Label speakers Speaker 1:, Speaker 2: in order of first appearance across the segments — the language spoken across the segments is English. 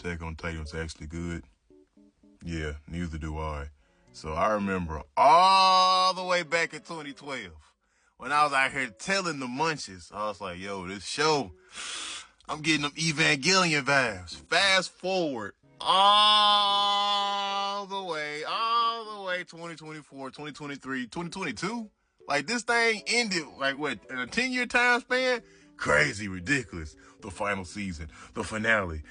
Speaker 1: Attack on Titan was actually good. Yeah, neither do I. So I remember all the way back in 2012 when I was out here telling the munches, I was like, yo, this show, I'm getting them Evangelion vibes. Fast forward all the way, 2024, 2023, 2022. Like, this thing ended, like, what, in a 10-year time span? Crazy, ridiculous. The final season, the finale.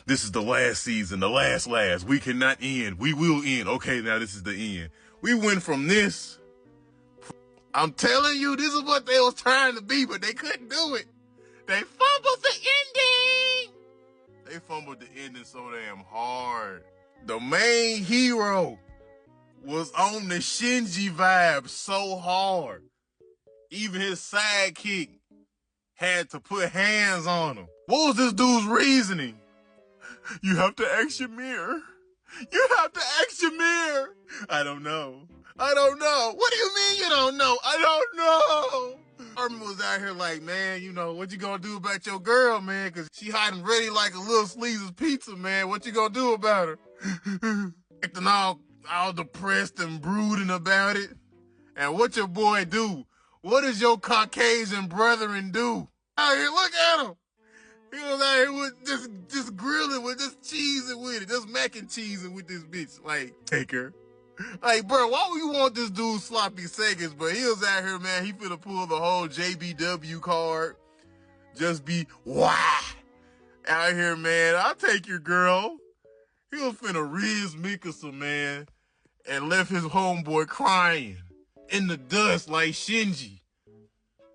Speaker 1: This is the last season, the last. We cannot end. We will end. Okay, now this is the end. We went from this. I'm telling you, this is what they was trying to be, but they couldn't do it. They fumbled the ending. They fumbled the ending so damn hard. The main hero was on the Shinji vibe so hard. Even his sidekick had to put hands on him. What was this dude's reasoning? You have to ask your mirror. You have to ask your mirror. I don't know. What do you mean you don't know? I don't know. Armin was out here like, man, you know, what you gonna do about your girl, man? Cause she hiding ready like a little Sleeze's pizza, man. What you gonna do about her? Acting all depressed and brooding about it. And what your boy do? What does your Caucasian brethren do? Out here, look at him. He was out here with just grilling with, just cheesing with it, just mac and cheesing with this bitch. Like, take her. Like, bro, why would you want this dude sloppy seconds? But he was out here, man, he finna pull the whole JBW card. Just be, why? Out here, man, I'll take your girl. He was finna Riz Mikasa, man, and left his homeboy crying in the dust like Shinji.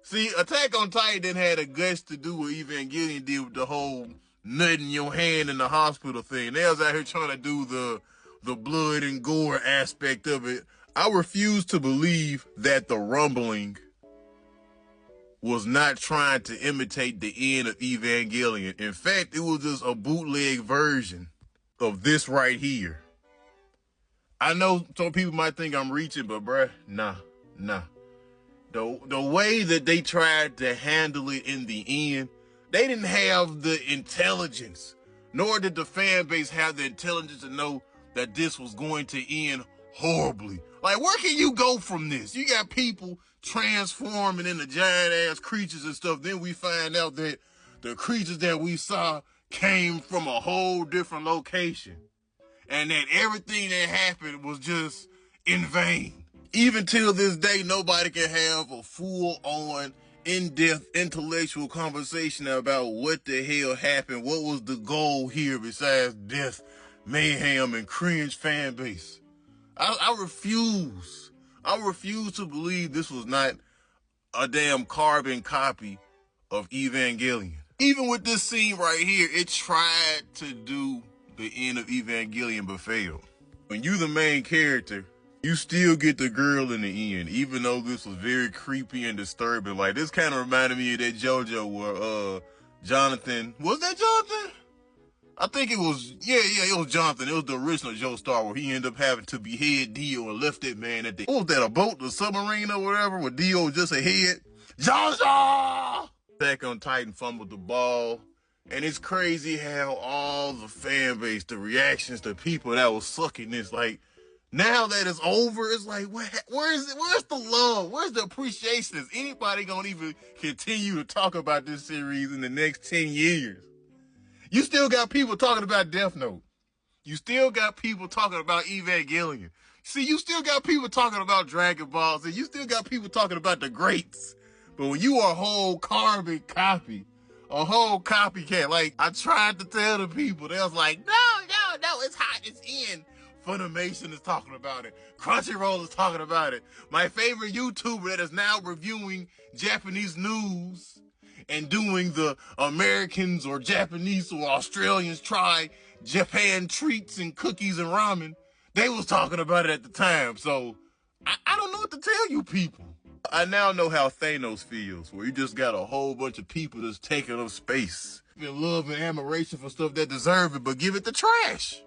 Speaker 1: See, Attack on Titan had the guts to do what Evangelion did with the whole nutting your hand in the hospital thing. They was out here trying to do the blood and gore aspect of it. I refuse to believe that the rumbling was not trying to imitate the end of Evangelion. In fact, it was just a bootleg version of this right here. I know some people might think I'm reaching, but bruh, nah. The way that they tried to handle it in the end, they didn't have the intelligence, nor did the fan base have the intelligence to know that this was going to end horribly. Like, where can you go from this? You got people transforming into giant-ass creatures and stuff. Then we find out that the creatures that we saw came from a whole different location. And that everything that happened was just in vain. Even till this day, nobody can have a full-on, in-depth, intellectual conversation about what the hell happened, what was the goal here besides death, mayhem, and cringe fan base. I refuse. I refuse to believe this was not a damn carbon copy of Evangelion. Even with this scene right here, it tried to do the end of Evangelion but failed. When you the main character, you still get the girl in the end, even though this was very creepy and disturbing. Like, this kind of reminded me of that JoJo where Jonathan, was that Jonathan? I think it was, yeah, it was Jonathan. It was the original Joestar where he ended up having to behead Dio and left that man at the, what was that, a boat, the submarine or whatever, where Dio was just a head? JoJo! Attack on Titan fumbled the ball. And it's crazy how all the fan base, the reactions, the people that was sucking this, like, now that it's over, it's like, where's the love? Where's the appreciation? Is anybody gonna even continue to talk about this series in the next 10 years? You still got people talking about Death Note. You still got people talking about Evangelion. See, you still got people talking about Dragon Ball Z. You still got people talking about the greats. But when you are a whole carbon copy, a whole copycat, like, I tried to tell the people, they was like, no, it's hot, it's in. Funimation is talking about it. Crunchyroll is talking about it. My favorite YouTuber that is now reviewing Japanese news and doing the Americans or Japanese or Australians try Japan treats and cookies and ramen, they was talking about it at the time. So I don't know what to tell you people. I now know how Thanos feels, where you just got a whole bunch of people that's taking up space. In love and admiration for stuff that deserve it, but give it the trash.